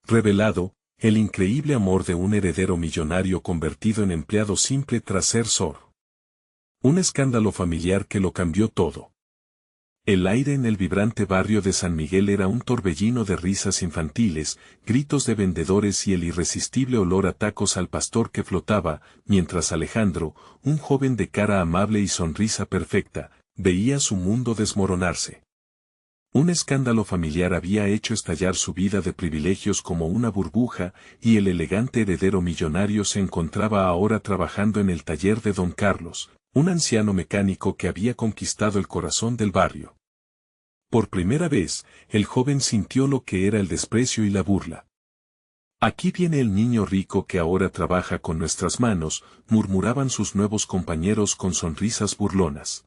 revelado, el increíble amor de un heredero millonario convertido en empleado simple tras ser sor. Un escándalo familiar que lo cambió todo. El aire en el vibrante barrio de San Miguel era un torbellino de risas infantiles, gritos de vendedores y el irresistible olor a tacos al pastor que flotaba, mientras Alejandro, un joven de cara amable y sonrisa perfecta, veía su mundo desmoronarse. Un escándalo familiar había hecho estallar su vida de privilegios como una burbuja, y el elegante heredero millonario se encontraba ahora trabajando en el taller de don Carlos, un anciano mecánico que había conquistado el corazón del barrio. Por primera vez, el joven sintió lo que era el desprecio y la burla. «Aquí viene el niño rico que ahora trabaja con nuestras manos», murmuraban sus nuevos compañeros con sonrisas burlonas.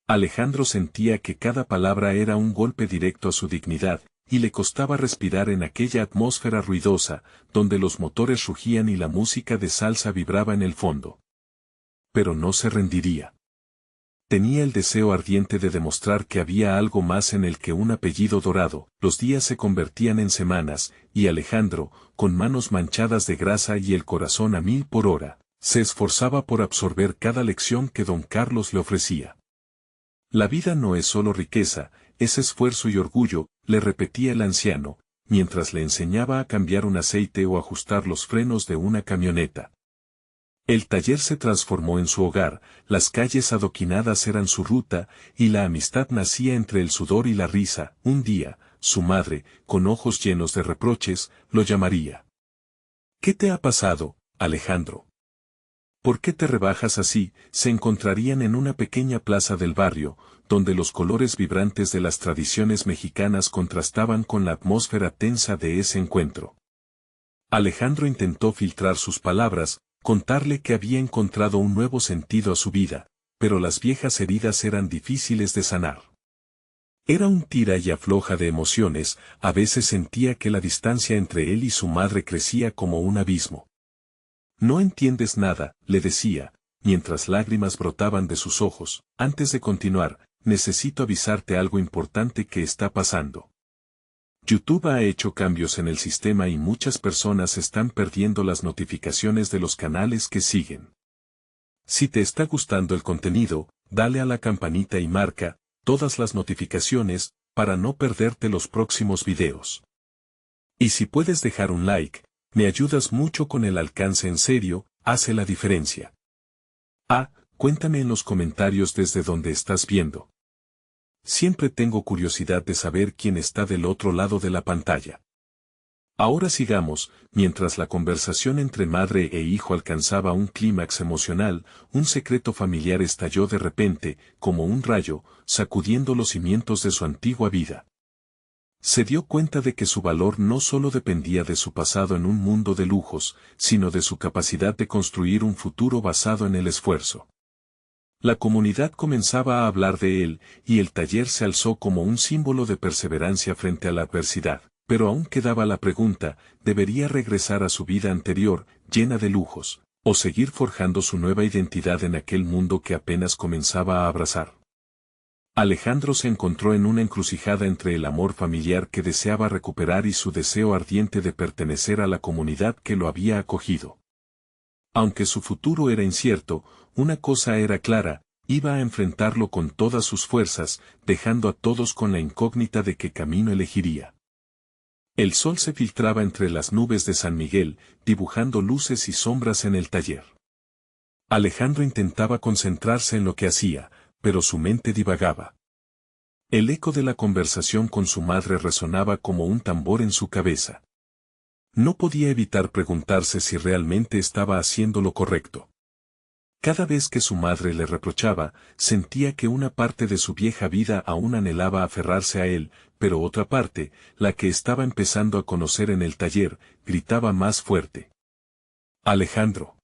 Alejandro sentía que cada palabra era un golpe directo a su dignidad, y le costaba respirar en aquella atmósfera ruidosa, donde los motores rugían y la música de salsa vibraba en el fondo. Pero no se rendiría. Tenía el deseo ardiente de demostrar que había algo más en él que un apellido dorado. Los días se convertían en semanas, y Alejandro, con manos manchadas de grasa y el corazón a 1000 por hora, se esforzaba por absorber cada lección que don Carlos le ofrecía. La vida no es solo riqueza, es esfuerzo y orgullo, le repetía el anciano, mientras le enseñaba a cambiar un aceite o ajustar los frenos de una camioneta. El taller se transformó en su hogar, las calles adoquinadas eran su ruta, y la amistad nacía entre el sudor y la risa. Un día, su madre, con ojos llenos de reproches, lo llamaría. «¿Qué te ha pasado, Alejandro? ¿Por qué te rebajas así?». Se encontrarían en una pequeña plaza del barrio, donde los colores vibrantes de las tradiciones mexicanas contrastaban con la atmósfera tensa de ese encuentro. Alejandro intentó filtrar sus palabras, contarle que había encontrado un nuevo sentido a su vida, pero las viejas heridas eran difíciles de sanar. Era un tira y afloja de emociones, a veces sentía que la distancia entre él y su madre crecía como un abismo. «No entiendes nada», le decía, mientras lágrimas brotaban de sus ojos. «Antes de continuar, necesito avisarte algo importante que está pasando. YouTube ha hecho cambios en el sistema y muchas personas están perdiendo las notificaciones de los canales que siguen. Si te está gustando el contenido, dale a la campanita y marca todas las notificaciones para no perderte los próximos videos. Y si puedes dejar un like, me ayudas mucho con el alcance. En serio, hace la diferencia. Cuéntame en los comentarios desde donde estás viendo. Siempre tengo curiosidad de saber quién está del otro lado de la pantalla. Ahora sigamos. Mientras la conversación entre madre e hijo alcanzaba un clímax emocional, un secreto familiar estalló de repente, como un rayo, sacudiendo los cimientos de su antigua vida. Se dio cuenta de que su valor no solo dependía de su pasado en un mundo de lujos, sino de su capacidad de construir un futuro basado en el esfuerzo. La comunidad comenzaba a hablar de él, y el taller se alzó como un símbolo de perseverancia frente a la adversidad. Pero aún quedaba la pregunta: ¿debería regresar a su vida anterior, llena de lujos, o seguir forjando su nueva identidad en aquel mundo que apenas comenzaba a abrazar? Alejandro se encontró en una encrucijada entre el amor familiar que deseaba recuperar y su deseo ardiente de pertenecer a la comunidad que lo había acogido. Aunque su futuro era incierto, una cosa era clara: iba a enfrentarlo con todas sus fuerzas, dejando a todos con la incógnita de qué camino elegiría. El sol se filtraba entre las nubes de San Miguel, dibujando luces y sombras en el taller. Alejandro intentaba concentrarse en lo que hacía, pero su mente divagaba. El eco de la conversación con su madre resonaba como un tambor en su cabeza. No podía evitar preguntarse si realmente estaba haciendo lo correcto. Cada vez que su madre le reprochaba, sentía que una parte de su vieja vida aún anhelaba aferrarse a él, pero otra parte, la que estaba empezando a conocer en el taller, gritaba más fuerte. «Alejandro.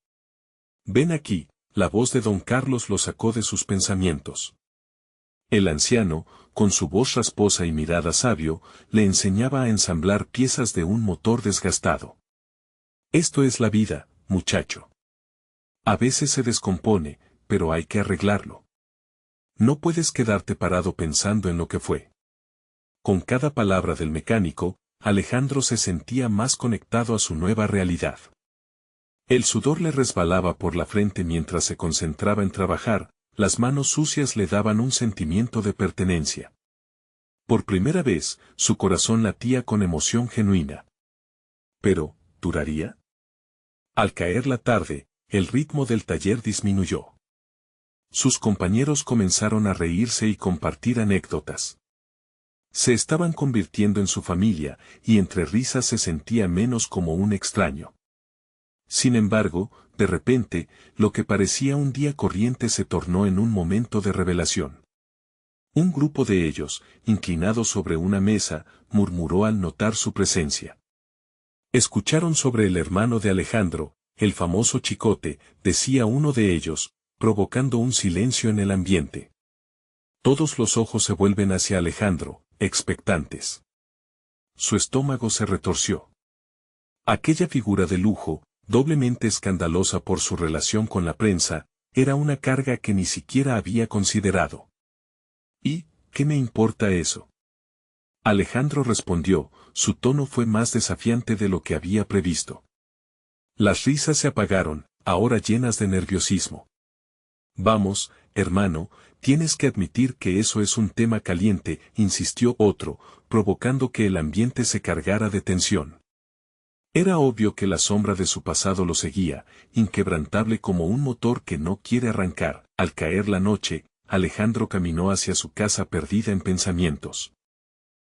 Ven aquí». La voz de don Carlos lo sacó de sus pensamientos. El anciano, con su voz rasposa y mirada sabio, le enseñaba a ensamblar piezas de un motor desgastado. «Esto es la vida, muchacho. A veces se descompone, pero hay que arreglarlo. No puedes quedarte parado pensando en lo que fue». Con cada palabra del mecánico, Alejandro se sentía más conectado a su nueva realidad. El sudor le resbalaba por la frente mientras se concentraba en trabajar, las manos sucias le daban un sentimiento de pertenencia. Por primera vez, su corazón latía con emoción genuina. Pero, ¿duraría? Al caer la tarde, el ritmo del taller disminuyó. Sus compañeros comenzaron a reírse y compartir anécdotas. Se estaban convirtiendo en su familia, y entre risas se sentía menos como un extraño. Sin embargo, de repente, lo que parecía un día corriente se tornó en un momento de revelación. Un grupo de ellos, inclinado sobre una mesa, murmuró al notar su presencia. Escucharon sobre el hermano de Alejandro, el famoso Chicote, decía uno de ellos, provocando un silencio en el ambiente. Todos los ojos se vuelven hacia Alejandro, expectantes. Su estómago se retorció. Aquella figura de lujo, doblemente escandalosa por su relación con la prensa, era una carga que ni siquiera había considerado. ¿Y qué me importa eso? Alejandro respondió, su tono fue más desafiante de lo que había previsto. Las risas se apagaron, ahora llenas de nerviosismo. Vamos, hermano, tienes que admitir que eso es un tema caliente, insistió otro, provocando que el ambiente se cargara de tensión. Era obvio que la sombra de su pasado lo seguía, inquebrantable como un motor que no quiere arrancar. Al caer la noche, Alejandro caminó hacia su casa perdida en pensamientos.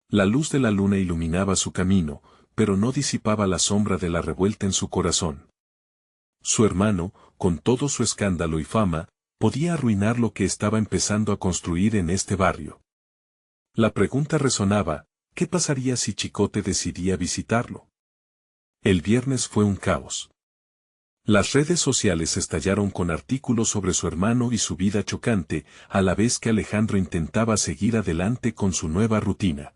La luz de la luna iluminaba su camino, pero no disipaba la sombra de la revuelta en su corazón. Su hermano, con todo su escándalo y fama, podía arruinar lo que estaba empezando a construir en este barrio. La pregunta resonaba, ¿qué pasaría si Chicote decidía visitarlo? El viernes fue un caos. Las redes sociales estallaron con artículos sobre su hermano y su vida chocante, a la vez que Alejandro intentaba seguir adelante con su nueva rutina.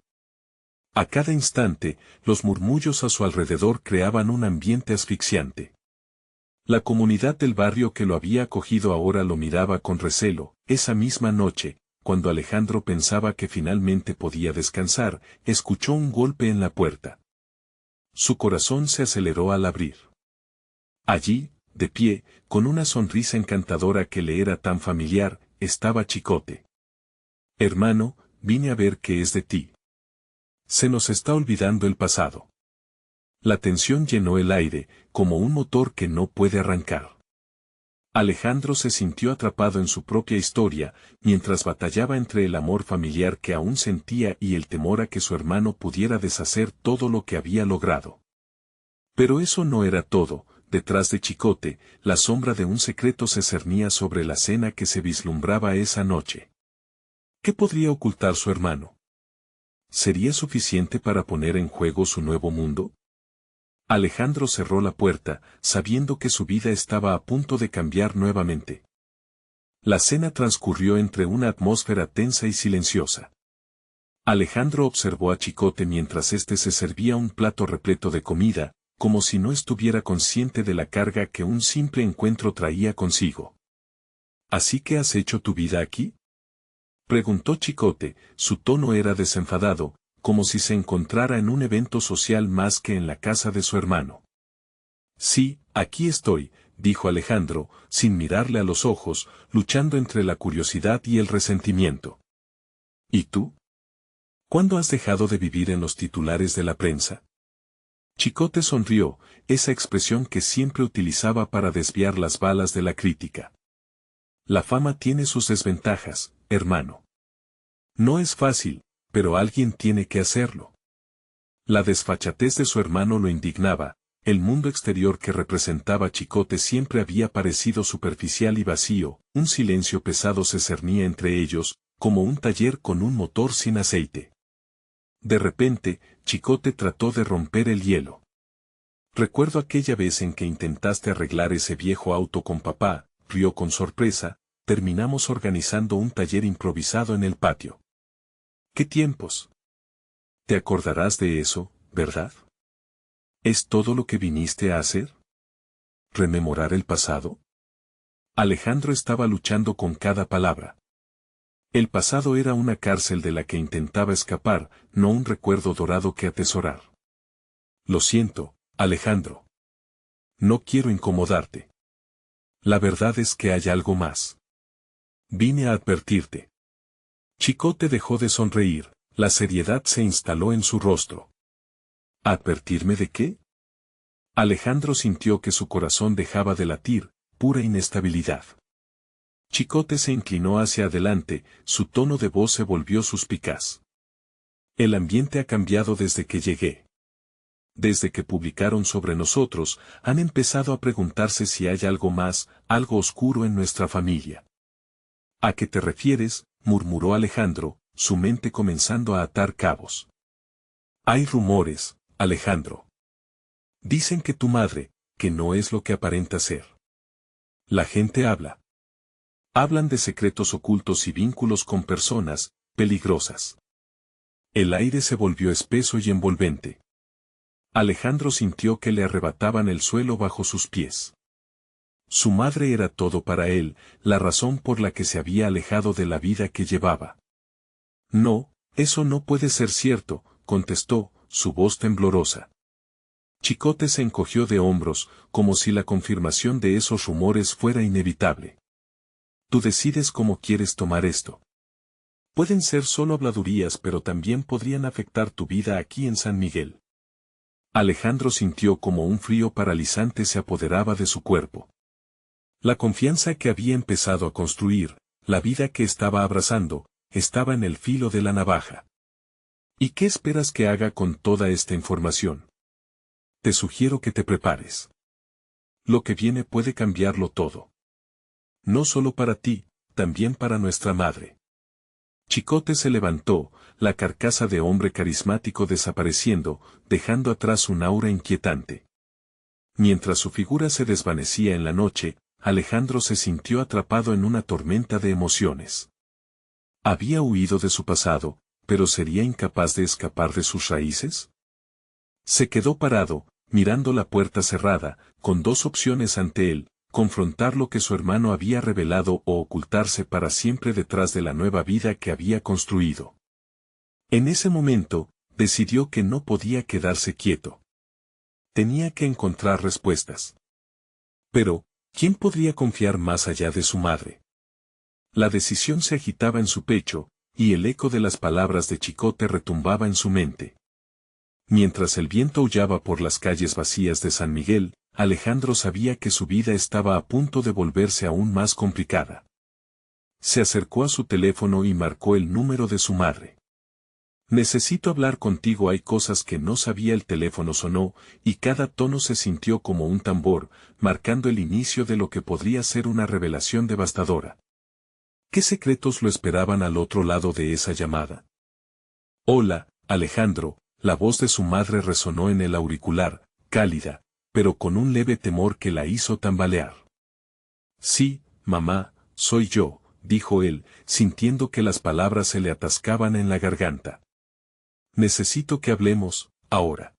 A cada instante, los murmullos a su alrededor creaban un ambiente asfixiante. La comunidad del barrio que lo había acogido ahora lo miraba con recelo. Esa misma noche, cuando Alejandro pensaba que finalmente podía descansar, escuchó un golpe en la puerta. Su corazón se aceleró al abrir. Allí, de pie, con una sonrisa encantadora que le era tan familiar, estaba Chicote. Hermano, vine a ver qué es de ti. Se nos está olvidando el pasado. La tensión llenó el aire, como un motor que no puede arrancar. Alejandro se sintió atrapado en su propia historia, mientras batallaba entre el amor familiar que aún sentía y el temor a que su hermano pudiera deshacer todo lo que había logrado. Pero eso no era todo, detrás de Chicote, la sombra de un secreto se cernía sobre la cena que se vislumbraba esa noche. ¿Qué podría ocultar su hermano? ¿Sería suficiente para poner en juego su nuevo mundo? Alejandro cerró la puerta, sabiendo que su vida estaba a punto de cambiar nuevamente. La cena transcurrió entre una atmósfera tensa y silenciosa. Alejandro observó a Chicote mientras éste se servía un plato repleto de comida, como si no estuviera consciente de la carga que un simple encuentro traía consigo. ¿Así que has hecho tu vida aquí? Preguntó Chicote, su tono era desenfadado, como si se encontrara en un evento social más que en la casa de su hermano. Sí, aquí estoy, dijo Alejandro, sin mirarle a los ojos, luchando entre la curiosidad y el resentimiento. ¿Y tú? ¿Cuándo has dejado de vivir en los titulares de la prensa? Chicote sonrió, esa expresión que siempre utilizaba para desviar las balas de la crítica. La fama tiene sus desventajas, hermano. No es fácil, pero alguien tiene que hacerlo. La desfachatez de su hermano lo indignaba, el mundo exterior que representaba Chicote siempre había parecido superficial y vacío, un silencio pesado se cernía entre ellos, como un taller con un motor sin aceite. De repente, Chicote trató de romper el hielo. Recuerdo aquella vez en que intentaste arreglar ese viejo auto con papá, rió con sorpresa, terminamos organizando un taller improvisado en el patio. ¿Qué tiempos? Te acordarás de eso, ¿verdad? ¿Es todo lo que viniste a hacer? ¿Rememorar el pasado? Alejandro estaba luchando con cada palabra. El pasado era una cárcel de la que intentaba escapar, no un recuerdo dorado que atesorar. Lo siento, Alejandro. No quiero incomodarte. La verdad es que hay algo más. Vine a advertirte. Chicote dejó de sonreír, la seriedad se instaló en su rostro. ¿Advertirme de qué? Alejandro sintió que su corazón dejaba de latir, pura inestabilidad. Chicote se inclinó hacia adelante, su tono de voz se volvió suspicaz. El ambiente ha cambiado desde que llegué. Desde que publicaron sobre nosotros, han empezado a preguntarse si hay algo más, algo oscuro en nuestra familia. ¿A qué te refieres?, murmuró Alejandro, su mente comenzando a atar cabos. Hay rumores, Alejandro. Dicen que tu madre, que no es lo que aparenta ser. La gente habla. Hablan de secretos ocultos y vínculos con personas peligrosas. El aire se volvió espeso y envolvente. Alejandro sintió que le arrebataban el suelo bajo sus pies. Su madre era todo para él, la razón por la que se había alejado de la vida que llevaba. No, eso no puede ser cierto, contestó, su voz temblorosa. Chicote se encogió de hombros, como si la confirmación de esos rumores fuera inevitable. Tú decides cómo quieres tomar esto. Pueden ser solo habladurías, pero también podrían afectar tu vida aquí en San Miguel. Alejandro sintió como un frío paralizante se apoderaba de su cuerpo. La confianza que había empezado a construir, la vida que estaba abrazando, estaba en el filo de la navaja. ¿Y qué esperas que haga con toda esta información? Te sugiero que te prepares. Lo que viene puede cambiarlo todo. No solo para ti, también para nuestra madre. Chicote se levantó, la carcasa de hombre carismático desapareciendo, dejando atrás un aura inquietante. Mientras su figura se desvanecía en la noche, Alejandro se sintió atrapado en una tormenta de emociones. Había huido de su pasado, pero ¿sería incapaz de escapar de sus raíces? Se quedó parado, mirando la puerta cerrada, con dos opciones ante él: confrontar lo que su hermano había revelado o ocultarse para siempre detrás de la nueva vida que había construido. En ese momento, decidió que no podía quedarse quieto. Tenía que encontrar respuestas. Pero, ¿quién podría confiar más allá de su madre? La decisión se agitaba en su pecho, y el eco de las palabras de Chicote retumbaba en su mente. Mientras el viento aullaba por las calles vacías de San Miguel, Alejandro sabía que su vida estaba a punto de volverse aún más complicada. Se acercó a su teléfono y marcó el número de su madre. Necesito hablar contigo. Hay cosas que no sabía. El teléfono sonó, y cada tono se sintió como un tambor, marcando el inicio de lo que podría ser una revelación devastadora. ¿Qué secretos lo esperaban al otro lado de esa llamada? Hola, Alejandro, la voz de su madre resonó en el auricular, cálida, pero con un leve temor que la hizo tambalear. Sí, mamá, soy yo, dijo él, sintiendo que las palabras se le atascaban en la garganta. Necesito que hablemos, ahora.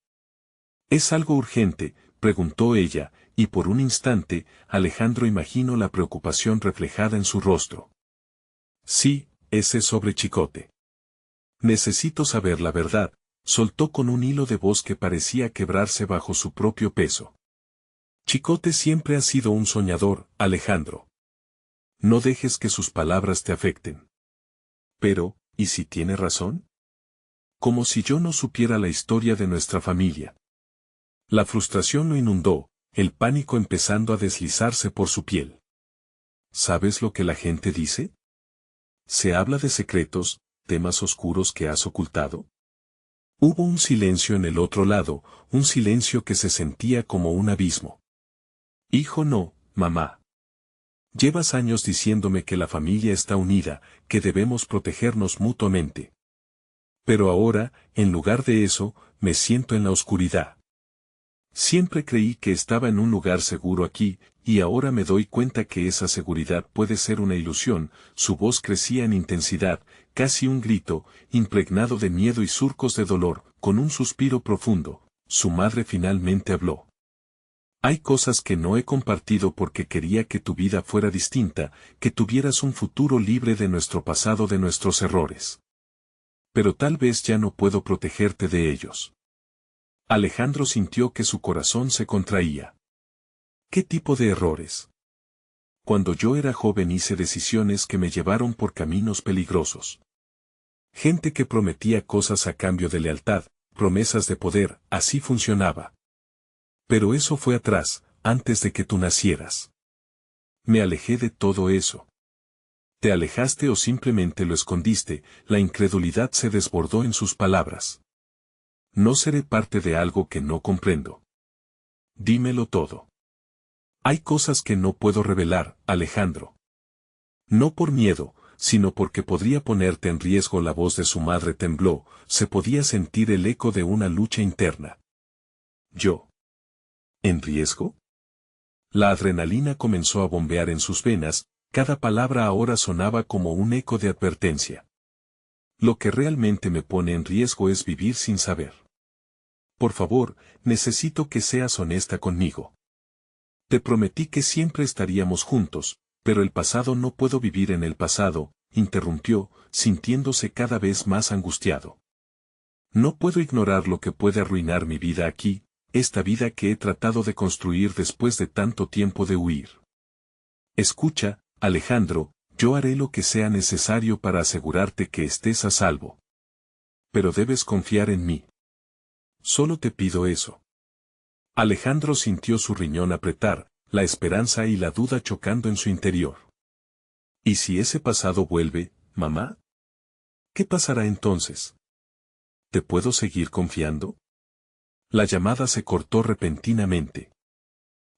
¿Es algo urgente?, preguntó ella, y por un instante, Alejandro imaginó la preocupación reflejada en su rostro. Sí, ese sobre Chicote. Necesito saber la verdad, soltó con un hilo de voz que parecía quebrarse bajo su propio peso. Chicote siempre ha sido un soñador, Alejandro. No dejes que sus palabras te afecten. Pero, ¿y si tiene razón? Como si yo no supiera la historia de nuestra familia. La frustración lo inundó, el pánico empezando a deslizarse por su piel. ¿Sabes lo que la gente dice? Se habla de secretos, temas oscuros que has ocultado. Hubo un silencio en el otro lado, un silencio que se sentía como un abismo. Hijo, no, mamá. Llevas años diciéndome que la familia está unida, que debemos protegernos mutuamente. Pero ahora, en lugar de eso, me siento en la oscuridad. Siempre creí que estaba en un lugar seguro aquí, y ahora me doy cuenta que esa seguridad puede ser una ilusión. Su voz crecía en intensidad, casi un grito, impregnado de miedo y surcos de dolor. Con un suspiro profundo, su madre finalmente habló. Hay cosas que no he compartido porque quería que tu vida fuera distinta, que tuvieras un futuro libre de nuestro pasado, de nuestros errores. Pero tal vez ya no puedo protegerte de ellos. Alejandro sintió que su corazón se contraía. ¿Qué tipo de errores? Cuando yo era joven hice decisiones que me llevaron por caminos peligrosos. Gente que prometía cosas a cambio de lealtad, promesas de poder, así funcionaba. Pero eso fue atrás, antes de que tú nacieras. Me alejé de todo eso. Te alejaste o simplemente lo escondiste, la incredulidad se desbordó en sus palabras. No seré parte de algo que no comprendo. Dímelo todo. Hay cosas que no puedo revelar, Alejandro. No por miedo, sino porque podría ponerte en riesgo. La voz de su madre tembló, se podía sentir el eco de una lucha interna. ¿Yo? ¿En riesgo? La adrenalina comenzó a bombear en sus venas, cada palabra ahora sonaba como un eco de advertencia. Lo que realmente me pone en riesgo es vivir sin saber. Por favor, necesito que seas honesta conmigo. Te prometí que siempre estaríamos juntos, pero el pasado no puedo vivir en el pasado, interrumpió, sintiéndose cada vez más angustiado. No puedo ignorar lo que puede arruinar mi vida aquí, esta vida que he tratado de construir después de tanto tiempo de huir. Escucha, Alejandro, yo haré lo que sea necesario para asegurarte que estés a salvo. Pero debes confiar en mí. Solo te pido eso. Alejandro sintió su riñón apretar, la esperanza y la duda chocando en su interior. ¿Y si ese pasado vuelve, mamá? ¿Qué pasará entonces? ¿Te puedo seguir confiando? La llamada se cortó repentinamente.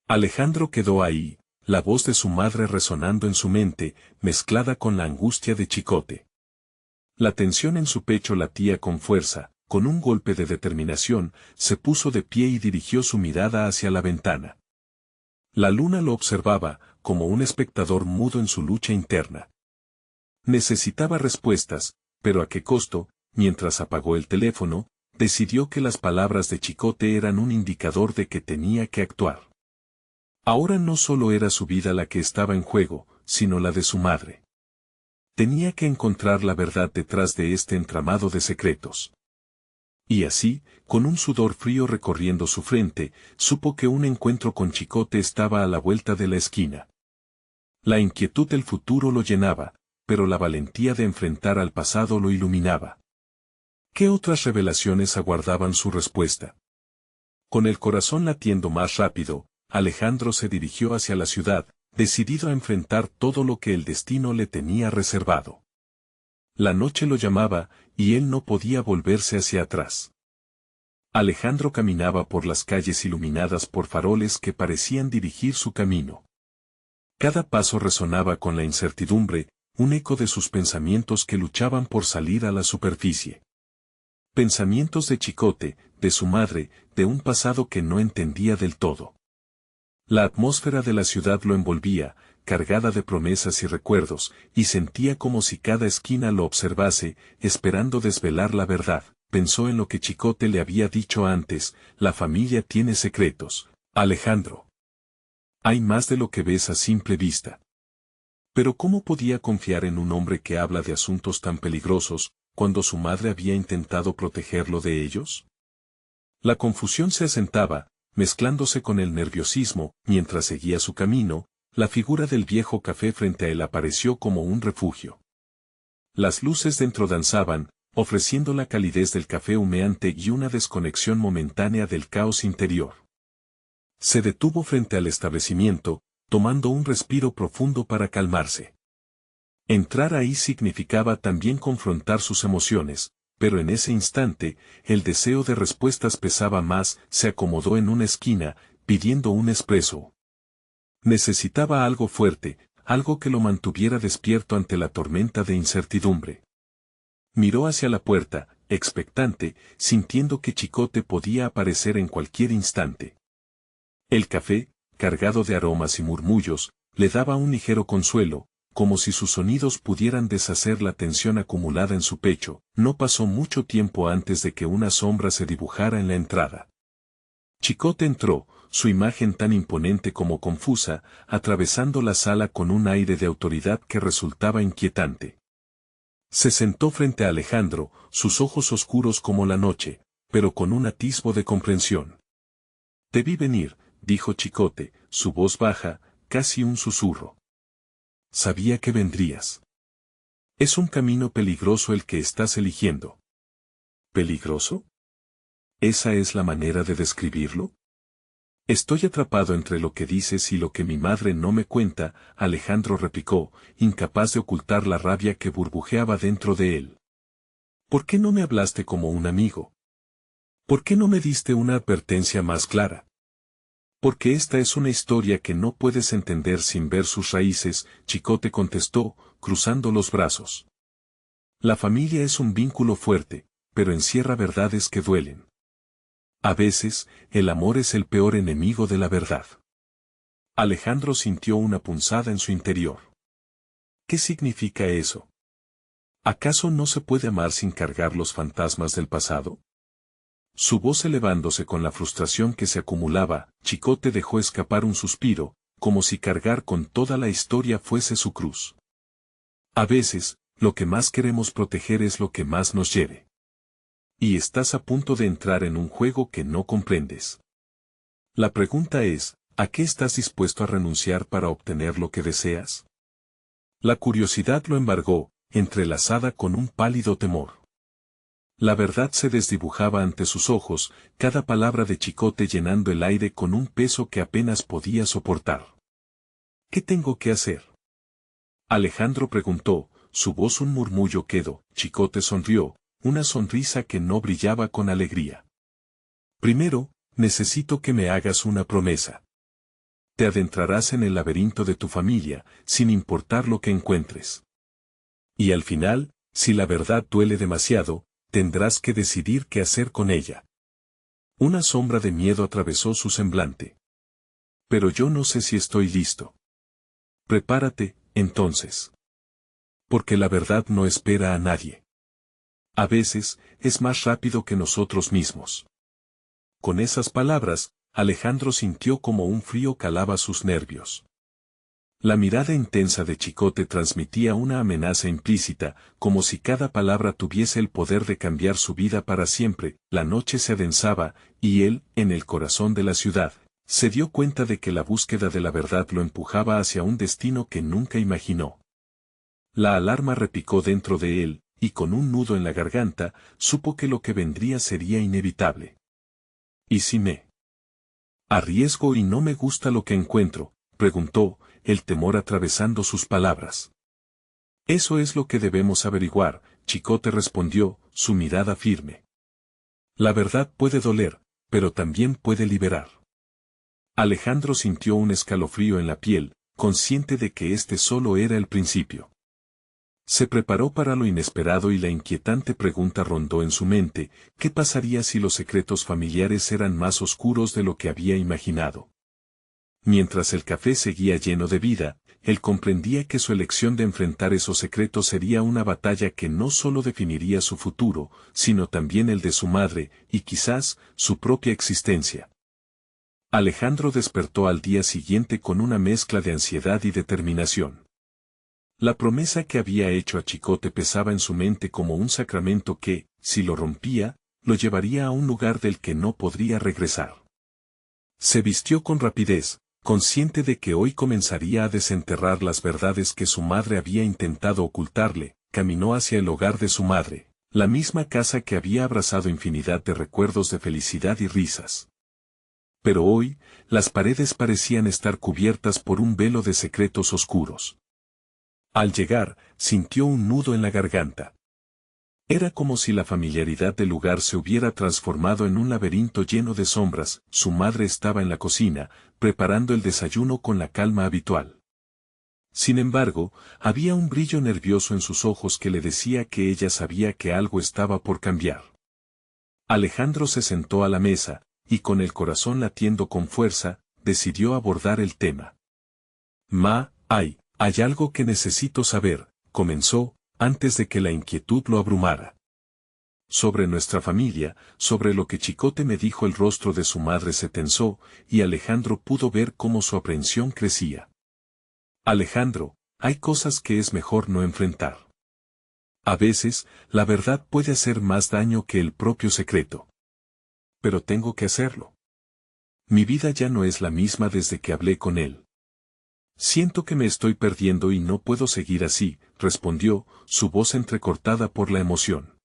Alejandro quedó ahí, la voz de su madre resonando en su mente, mezclada con la angustia de Chicote. La tensión en su pecho latía con fuerza, con un golpe de determinación, se puso de pie y dirigió su mirada hacia la ventana. La luna lo observaba, como un espectador mudo en su lucha interna. Necesitaba respuestas, pero ¿a qué costo? Mientras apagó el teléfono, decidió que las palabras de Chicote eran un indicador de que tenía que actuar. Ahora no solo era su vida la que estaba en juego, sino la de su madre. Tenía que encontrar la verdad detrás de este entramado de secretos. Y así, con un sudor frío recorriendo su frente, supo que un encuentro con Chicote estaba a la vuelta de la esquina. La inquietud del futuro lo llenaba, pero la valentía de enfrentar al pasado lo iluminaba. ¿Qué otras revelaciones aguardaban su respuesta? Con el corazón latiendo más rápido, Alejandro se dirigió hacia la ciudad, decidido a enfrentar todo lo que el destino le tenía reservado. La noche lo llamaba, y él no podía volverse hacia atrás. Alejandro caminaba por las calles iluminadas por faroles que parecían dirigir su camino. Cada paso resonaba con la incertidumbre, un eco de sus pensamientos que luchaban por salir a la superficie. Pensamientos de Chicote, de su madre, de un pasado que no entendía del todo. La atmósfera de la ciudad lo envolvía, cargada de promesas y recuerdos, y sentía como si cada esquina lo observase, esperando desvelar la verdad. Pensó en lo que Chicote le había dicho antes, la familia tiene secretos, Alejandro. Hay más de lo que ves a simple vista. Pero ¿cómo podía confiar en un hombre que habla de asuntos tan peligrosos, cuando su madre había intentado protegerlo de ellos? La confusión se asentaba, mezclándose con el nerviosismo, mientras seguía su camino, la figura del viejo café frente a él apareció como un refugio. Las luces dentro danzaban, ofreciendo la calidez del café humeante y una desconexión momentánea del caos interior. Se detuvo frente al establecimiento, tomando un respiro profundo para calmarse. Entrar ahí significaba también confrontar sus emociones, pero en ese instante, el deseo de respuestas pesaba más. Se acomodó en una esquina, pidiendo un espresso. Necesitaba algo fuerte, algo que lo mantuviera despierto ante la tormenta de incertidumbre. Miró hacia la puerta, expectante, sintiendo que Chicote podía aparecer en cualquier instante. El café, cargado de aromas y murmullos, le daba un ligero consuelo, como si sus sonidos pudieran deshacer la tensión acumulada en su pecho. No pasó mucho tiempo antes de que una sombra se dibujara en la entrada. Chicote entró, su imagen tan imponente como confusa, atravesando la sala con un aire de autoridad que resultaba inquietante. Se sentó frente a Alejandro, sus ojos oscuros como la noche, pero con un atisbo de comprensión. Te vi venir, dijo Chicote, su voz baja, casi un susurro. Sabía que vendrías. Es un camino peligroso el que estás eligiendo. ¿Peligroso? ¿Esa es la manera de describirlo? Estoy atrapado entre lo que dices y lo que mi madre no me cuenta, Alejandro replicó, incapaz de ocultar la rabia que burbujeaba dentro de él. ¿Por qué no me hablaste como un amigo? ¿Por qué no me diste una advertencia más clara? Porque esta es una historia que no puedes entender sin ver sus raíces, Chicote contestó, cruzando los brazos. La familia es un vínculo fuerte, pero encierra verdades que duelen. A veces, el amor es el peor enemigo de la verdad. Alejandro sintió una punzada en su interior. ¿Qué significa eso? ¿Acaso no se puede amar sin cargar los fantasmas del pasado? Su voz elevándose con la frustración que se acumulaba, Chicote dejó escapar un suspiro, como si cargar con toda la historia fuese su cruz. A veces, lo que más queremos proteger es lo que más nos hiere. Y estás a punto de entrar en un juego que no comprendes. La pregunta es, ¿a qué estás dispuesto a renunciar para obtener lo que deseas? La curiosidad lo embargó, entrelazada con un pálido temor. La verdad se desdibujaba ante sus ojos, cada palabra de Chicote llenando el aire con un peso que apenas podía soportar. ¿Qué tengo que hacer? Alejandro preguntó, su voz un murmullo quedo. Chicote sonrió, una sonrisa que no brillaba con alegría. Primero, necesito que me hagas una promesa. Te adentrarás en el laberinto de tu familia, sin importar lo que encuentres. Y al final, si la verdad duele demasiado, tendrás que decidir qué hacer con ella. Una sombra de miedo atravesó su semblante. Pero yo no sé si estoy listo. Prepárate, entonces. Porque la verdad no espera a nadie. A veces, es más rápido que nosotros mismos. Con esas palabras, Alejandro sintió como un frío calaba sus nervios. La mirada intensa de Chicote transmitía una amenaza implícita, como si cada palabra tuviese el poder de cambiar su vida para siempre. La noche se adensaba, y él, en el corazón de la ciudad, se dio cuenta de que la búsqueda de la verdad lo empujaba hacia un destino que nunca imaginó. La alarma repicó dentro de él, y con un nudo en la garganta, supo que lo que vendría sería inevitable. ¿Y si me arriesgo y no me gusta lo que encuentro?, preguntó, el temor atravesando sus palabras. Eso es lo que debemos averiguar, Chicote respondió, su mirada firme. La verdad puede doler, pero también puede liberar. Alejandro sintió un escalofrío en la piel, consciente de que este solo era el principio. Se preparó para lo inesperado y la inquietante pregunta rondó en su mente, ¿qué pasaría si los secretos familiares eran más oscuros de lo que había imaginado? Mientras el café seguía lleno de vida, él comprendía que su elección de enfrentar esos secretos sería una batalla que no solo definiría su futuro, sino también el de su madre, y quizás, su propia existencia. Alejandro despertó al día siguiente con una mezcla de ansiedad y determinación. La promesa que había hecho a Chicote pesaba en su mente como un sacramento que, si lo rompía, lo llevaría a un lugar del que no podría regresar. Se vistió con rapidez, consciente de que hoy comenzaría a desenterrar las verdades que su madre había intentado ocultarle, caminó hacia el hogar de su madre, la misma casa que había abrazado infinidad de recuerdos de felicidad y risas. Pero hoy, las paredes parecían estar cubiertas por un velo de secretos oscuros. Al llegar, sintió un nudo en la garganta. Era como si la familiaridad del lugar se hubiera transformado en un laberinto lleno de sombras. Su madre estaba en la cocina, preparando el desayuno con la calma habitual. Sin embargo, había un brillo nervioso en sus ojos que le decía que ella sabía que algo estaba por cambiar. Alejandro se sentó a la mesa, y con el corazón latiendo con fuerza, decidió abordar el tema. Hay algo que necesito saber, comenzó, antes de que la inquietud lo abrumara. Sobre nuestra familia, sobre lo que Chicote me dijo. El rostro de su madre se tensó, y Alejandro pudo ver cómo su aprensión crecía. Alejandro, hay cosas que es mejor no enfrentar. A veces, la verdad puede hacer más daño que el propio secreto. Pero tengo que hacerlo. Mi vida ya no es la misma desde que hablé con él. Siento que me estoy perdiendo y no puedo seguir así, respondió, su voz entrecortada por la emoción.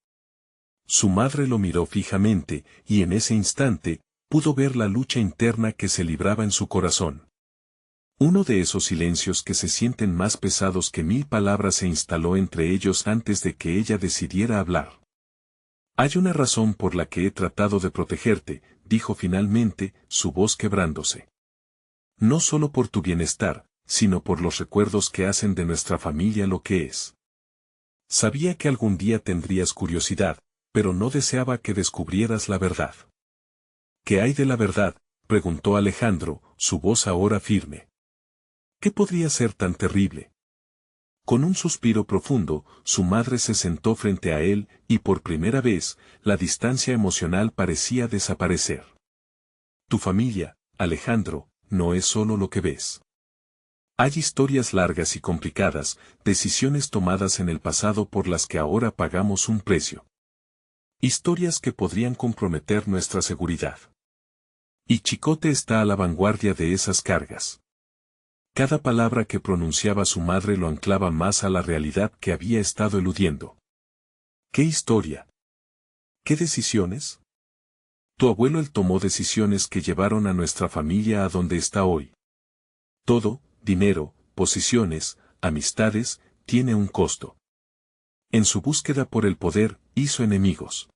Su madre lo miró fijamente, y en ese instante, pudo ver la lucha interna que se libraba en su corazón. Uno de esos silencios que se sienten más pesados que 1000 palabras se instaló entre ellos antes de que ella decidiera hablar. Hay una razón por la que he tratado de protegerte, dijo finalmente, su voz quebrándose. No solo por tu bienestar, sino por los recuerdos que hacen de nuestra familia lo que es. Sabía que algún día tendrías curiosidad, pero no deseaba que descubrieras la verdad. ¿Qué hay de la verdad?, preguntó Alejandro, su voz ahora firme. ¿Qué podría ser tan terrible? Con un suspiro profundo, su madre se sentó frente a él, y por primera vez, la distancia emocional parecía desaparecer. Tu familia, Alejandro, no es solo lo que ves. Hay historias largas y complicadas, decisiones tomadas en el pasado por las que ahora pagamos un precio. Historias que podrían comprometer nuestra seguridad. Y Chicote está a la vanguardia de esas cargas. Cada palabra que pronunciaba su madre lo anclaba más a la realidad que había estado eludiendo. ¿Qué historia? ¿Qué decisiones? Tu abuelo él tomó decisiones que llevaron a nuestra familia a donde está hoy. Todo, dinero, posiciones, amistades, tiene un costo. En su búsqueda por el poder, hizo enemigos.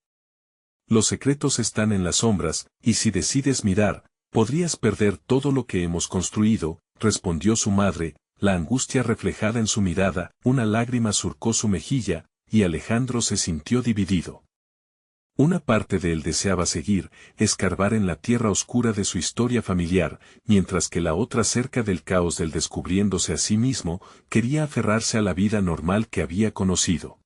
Los secretos están en las sombras, y si decides mirar, podrías perder todo lo que hemos construido, respondió su madre, la angustia reflejada en su mirada, una lágrima surcó su mejilla, y Alejandro se sintió dividido. Una parte de él deseaba seguir, escarbar en la tierra oscura de su historia familiar, mientras que la otra cerca del caos del descubriéndose a sí mismo, quería aferrarse a la vida normal que había conocido.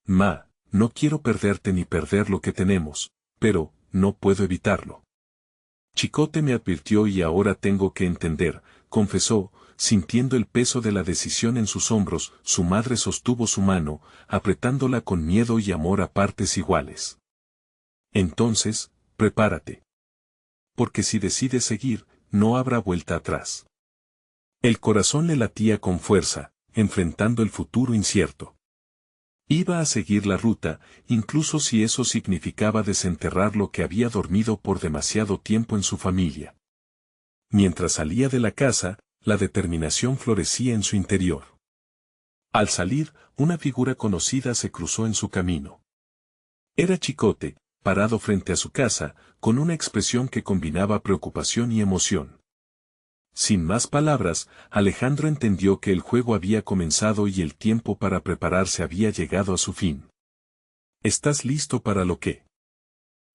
Ma, no quiero perderte ni perder lo que tenemos, pero, no puedo evitarlo. Chicote me advirtió y ahora tengo que entender, confesó, sintiendo el peso de la decisión en sus hombros, su madre sostuvo su mano, apretándola con miedo y amor a partes iguales. Entonces, prepárate. Porque si decides seguir, no habrá vuelta atrás. El corazón le latía con fuerza, enfrentando el futuro incierto. Iba a seguir la ruta, incluso si eso significaba desenterrar lo que había dormido por demasiado tiempo en su familia. Mientras salía de la casa, la determinación florecía en su interior. Al salir, una figura conocida se cruzó en su camino. Era Chicote, parado frente a su casa, con una expresión que combinaba preocupación y emoción. Sin más palabras, Alejandro entendió que el juego había comenzado y el tiempo para prepararse había llegado a su fin. ¿Estás listo para lo que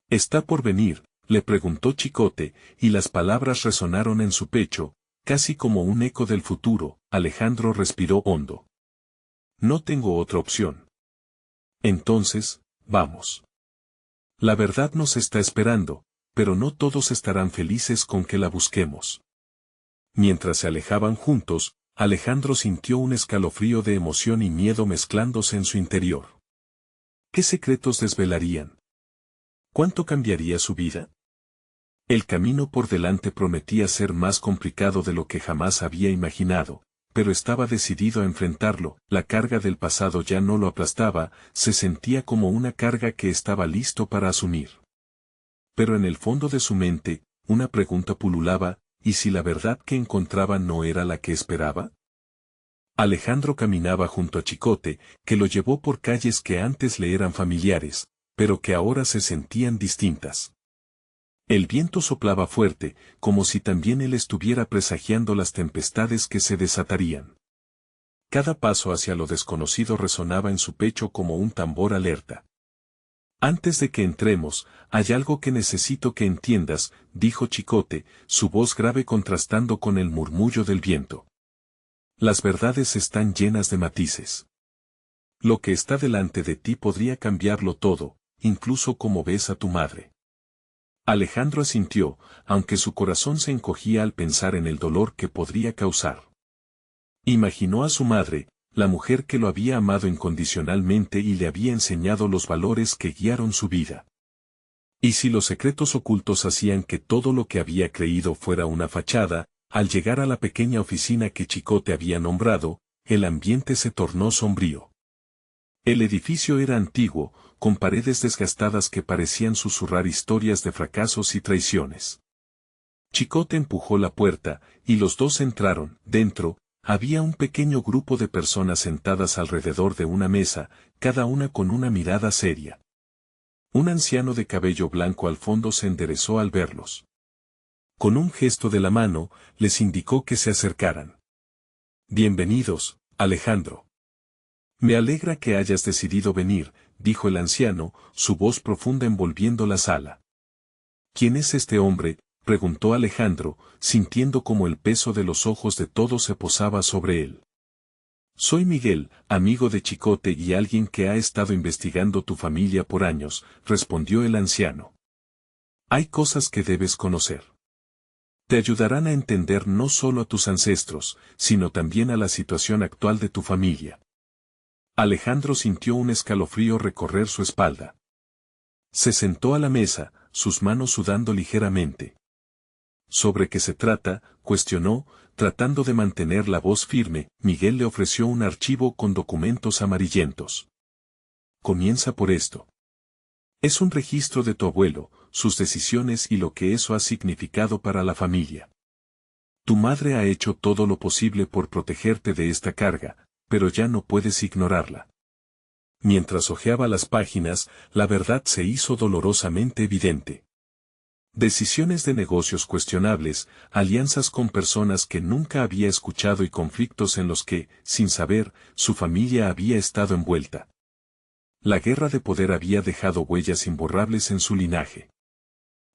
está por venir?, le preguntó Chicote, y las palabras resonaron en su pecho, casi como un eco del futuro. Alejandro respiró hondo. No tengo otra opción. Entonces, vamos. La verdad nos está esperando, pero no todos estarán felices con que la busquemos. Mientras se alejaban juntos, Alejandro sintió un escalofrío de emoción y miedo mezclándose en su interior. ¿Qué secretos desvelarían? ¿Cuánto cambiaría su vida? El camino por delante prometía ser más complicado de lo que jamás había imaginado, pero estaba decidido a enfrentarlo. La carga del pasado ya no lo aplastaba, se sentía como una carga que estaba listo para asumir. Pero en el fondo de su mente, una pregunta pululaba: ¿y si la verdad que encontraba no era la que esperaba? Alejandro caminaba junto a Chicote, que lo llevó por calles que antes le eran familiares, pero que ahora se sentían distintas. El viento soplaba fuerte, como si también él estuviera presagiando las tempestades que se desatarían. Cada paso hacia lo desconocido resonaba en su pecho como un tambor alerta. Antes de que entremos, hay algo que necesito que entiendas, dijo Chicote, su voz grave contrastando con el murmullo del viento. Las verdades están llenas de matices. Lo que está delante de ti podría cambiarlo todo, incluso cómo ves a tu madre. Alejandro asintió, aunque su corazón se encogía al pensar en el dolor que podría causar. Imaginó a su madre, la mujer que lo había amado incondicionalmente y le había enseñado los valores que guiaron su vida. Y si los secretos ocultos hacían que todo lo que había creído fuera una fachada, al llegar a la pequeña oficina que Chicote había nombrado, el ambiente se tornó sombrío. El edificio era antiguo, con paredes desgastadas que parecían susurrar historias de fracasos y traiciones. Chicote empujó la puerta, y los dos entraron. Dentro, había un pequeño grupo de personas sentadas alrededor de una mesa, cada una con una mirada seria. Un anciano de cabello blanco al fondo se enderezó al verlos. Con un gesto de la mano, les indicó que se acercaran. «Bienvenidos, Alejandro. Me alegra que hayas decidido venir», dijo el anciano, su voz profunda envolviendo la sala. «¿Quién es este hombre?», preguntó Alejandro, sintiendo como el peso de los ojos de todos se posaba sobre él. «Soy Miguel, amigo de Chicote y alguien que ha estado investigando tu familia por años», respondió el anciano. «Hay cosas que debes conocer. Te ayudarán a entender no solo a tus ancestros, sino también a la situación actual de tu familia». Alejandro sintió un escalofrío recorrer su espalda. Se sentó a la mesa, sus manos sudando ligeramente. «¿Sobre qué se trata?», cuestionó, tratando de mantener la voz firme. Miguel le ofreció un archivo con documentos amarillentos. «Comienza por esto. Es un registro de tu abuelo, sus decisiones y lo que eso ha significado para la familia. Tu madre ha hecho todo lo posible por protegerte de esta carga, pero ya no puedes ignorarla». Mientras hojeaba las páginas, la verdad se hizo dolorosamente evidente. Decisiones de negocios cuestionables, alianzas con personas que nunca había escuchado y conflictos en los que, sin saber, su familia había estado envuelta. La guerra de poder había dejado huellas imborrables en su linaje.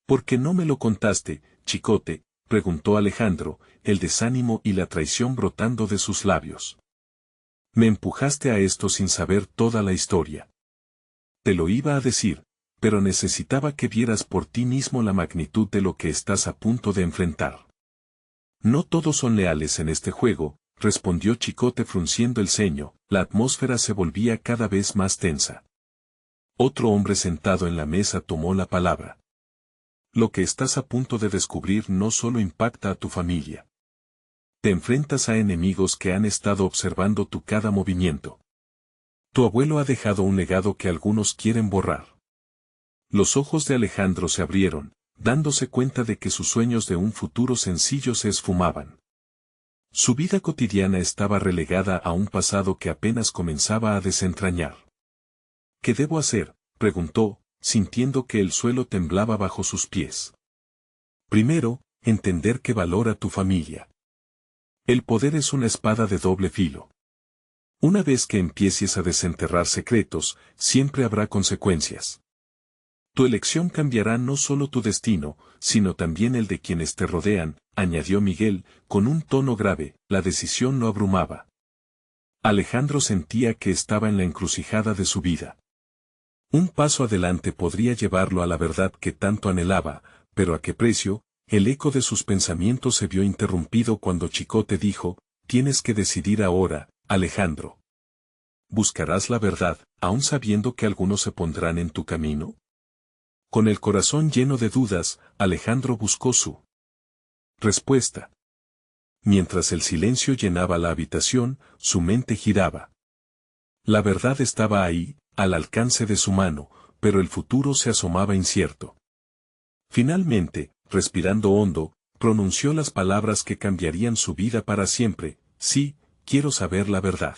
«¿Por qué no me lo contaste, Chicote?», preguntó Alejandro, el desánimo y la traición brotando de sus labios. «Me empujaste a esto sin saber toda la historia. Te lo iba a decir, pero necesitaba que vieras por ti mismo la magnitud de lo que estás a punto de enfrentar». «No todos son leales en este juego», respondió Chicote frunciendo el ceño. La atmósfera se volvía cada vez más tensa. Otro hombre sentado en la mesa tomó la palabra. «Lo que estás a punto de descubrir no solo impacta a tu familia. Te enfrentas a enemigos que han estado observando tu cada movimiento. Tu abuelo ha dejado un legado que algunos quieren borrar». Los ojos de Alejandro se abrieron, dándose cuenta de que sus sueños de un futuro sencillo se esfumaban. Su vida cotidiana estaba relegada a un pasado que apenas comenzaba a desentrañar. «¿Qué debo hacer?», preguntó, sintiendo que el suelo temblaba bajo sus pies. «Primero, entender qué valora tu familia. El poder es una espada de doble filo. Una vez que empieces a desenterrar secretos, siempre habrá consecuencias. Tu elección cambiará no solo tu destino, sino también el de quienes te rodean», añadió Miguel, con un tono grave. La decisión lo abrumaba. Alejandro sentía que estaba en la encrucijada de su vida. Un paso adelante podría llevarlo a la verdad que tanto anhelaba, pero ¿a qué precio? El eco de sus pensamientos se vio interrumpido cuando Chicote dijo: «Tienes que decidir ahora, Alejandro. ¿Buscarás la verdad, aun sabiendo que algunos se pondrán en tu camino?». Con el corazón lleno de dudas, Alejandro buscó su respuesta. Mientras el silencio llenaba la habitación, su mente giraba. La verdad estaba ahí, al alcance de su mano, pero el futuro se asomaba incierto. Finalmente, respirando hondo, pronunció las palabras que cambiarían su vida para siempre: «Sí, quiero saber la verdad.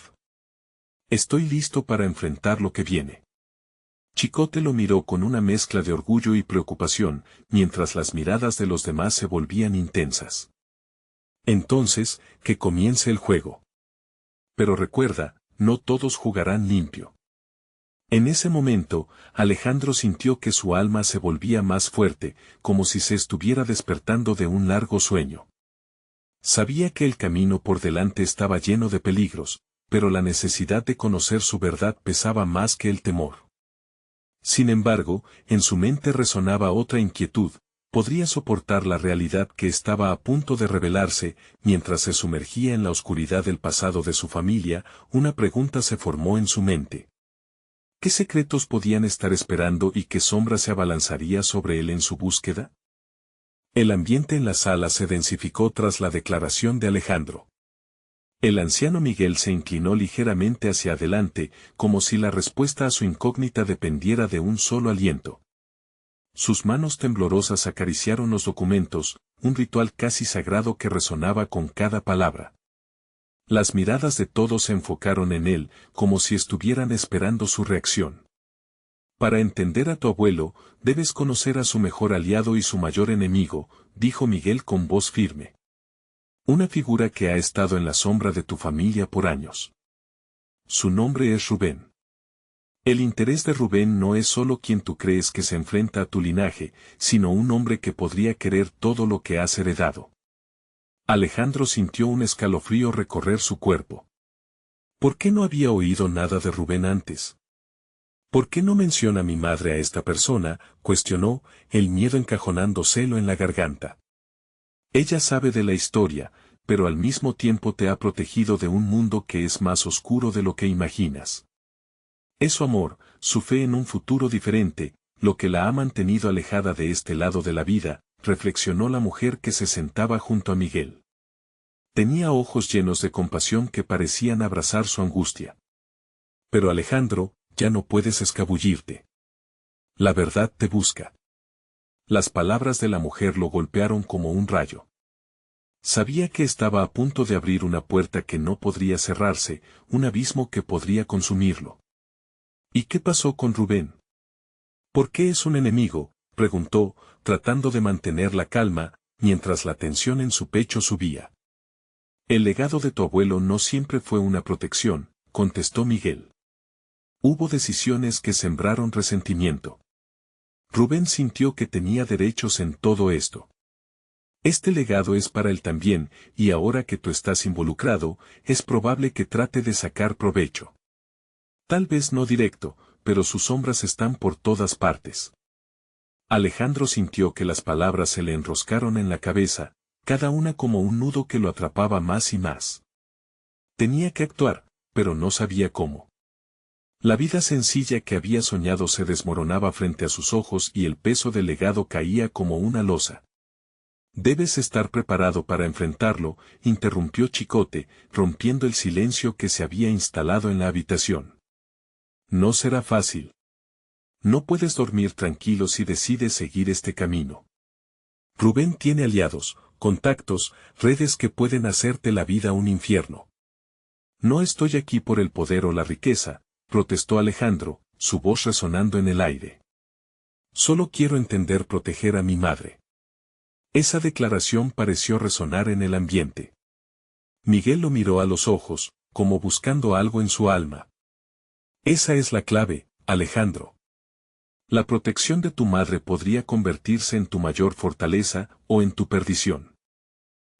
Estoy listo para enfrentar lo que viene». Chicote lo miró con una mezcla de orgullo y preocupación, mientras las miradas de los demás se volvían intensas. «Entonces, que comience el juego. Pero recuerda, no todos jugarán limpio». En ese momento, Alejandro sintió que su alma se volvía más fuerte, como si se estuviera despertando de un largo sueño. Sabía que el camino por delante estaba lleno de peligros, pero la necesidad de conocer su verdad pesaba más que el temor. Sin embargo, en su mente resonaba otra inquietud: ¿podría soportar la realidad que estaba a punto de revelarse? Mientras se sumergía en la oscuridad del pasado de su familia, una pregunta se formó en su mente. ¿Qué secretos podían estar esperando y qué sombra se abalanzaría sobre él en su búsqueda? El ambiente en la sala se densificó tras la declaración de Alejandro. El anciano Miguel se inclinó ligeramente hacia adelante, como si la respuesta a su incógnita dependiera de un solo aliento. Sus manos temblorosas acariciaron los documentos, un ritual casi sagrado que resonaba con cada palabra. Las miradas de todos se enfocaron en él, como si estuvieran esperando su reacción. Para entender a tu abuelo, debes conocer a su mejor aliado y su mayor enemigo, dijo Miguel con voz firme. Una figura que ha estado en la sombra de tu familia por años. Su nombre es Rubén. El interés de Rubén no es solo quien tú crees que se enfrenta a tu linaje, sino un hombre que podría querer todo lo que has heredado. Alejandro sintió un escalofrío recorrer su cuerpo. ¿Por qué no había oído nada de Rubén antes? ¿Por qué no menciona mi madre a esta persona?, cuestionó, el miedo encajonándoselo en la garganta. Ella sabe de la historia, pero al mismo tiempo te ha protegido de un mundo que es más oscuro de lo que imaginas. Es su amor, su fe en un futuro diferente, lo que la ha mantenido alejada de este lado de la vida, reflexionó la mujer que se sentaba junto a Miguel. Tenía ojos llenos de compasión que parecían abrazar su angustia. Pero Alejandro, ya no puedes escabullirte. La verdad te busca. Las palabras de la mujer lo golpearon como un rayo. Sabía que estaba a punto de abrir una puerta que no podría cerrarse, un abismo que podría consumirlo. ¿Y qué pasó con Rubén? ¿Por qué es un enemigo?, preguntó, tratando de mantener la calma, mientras la tensión en su pecho subía. El legado de tu abuelo no siempre fue una protección, contestó Miguel. Hubo decisiones que sembraron resentimiento. Rubén sintió que tenía derechos en todo esto. Este legado es para él también, y ahora que tú estás involucrado, es probable que trate de sacar provecho. Tal vez no directo, pero sus sombras están por todas partes. Alejandro sintió que las palabras se le enroscaron en la cabeza, cada una como un nudo que lo atrapaba más y más. Tenía que actuar, pero no sabía cómo. La vida sencilla que había soñado se desmoronaba frente a sus ojos y el peso del legado caía como una losa. Debes estar preparado para enfrentarlo, interrumpió Chicote, rompiendo el silencio que se había instalado en la habitación. No será fácil. No puedes dormir tranquilo si decides seguir este camino. Rubén tiene aliados, contactos, redes que pueden hacerte la vida un infierno. No estoy aquí por el poder o la riqueza, protestó Alejandro, su voz resonando en el aire. Solo quiero proteger a mi madre. Esa declaración pareció resonar en el ambiente. Miguel lo miró a los ojos, como buscando algo en su alma. Esa es la clave, Alejandro. La protección de tu madre podría convertirse en tu mayor fortaleza o en tu perdición.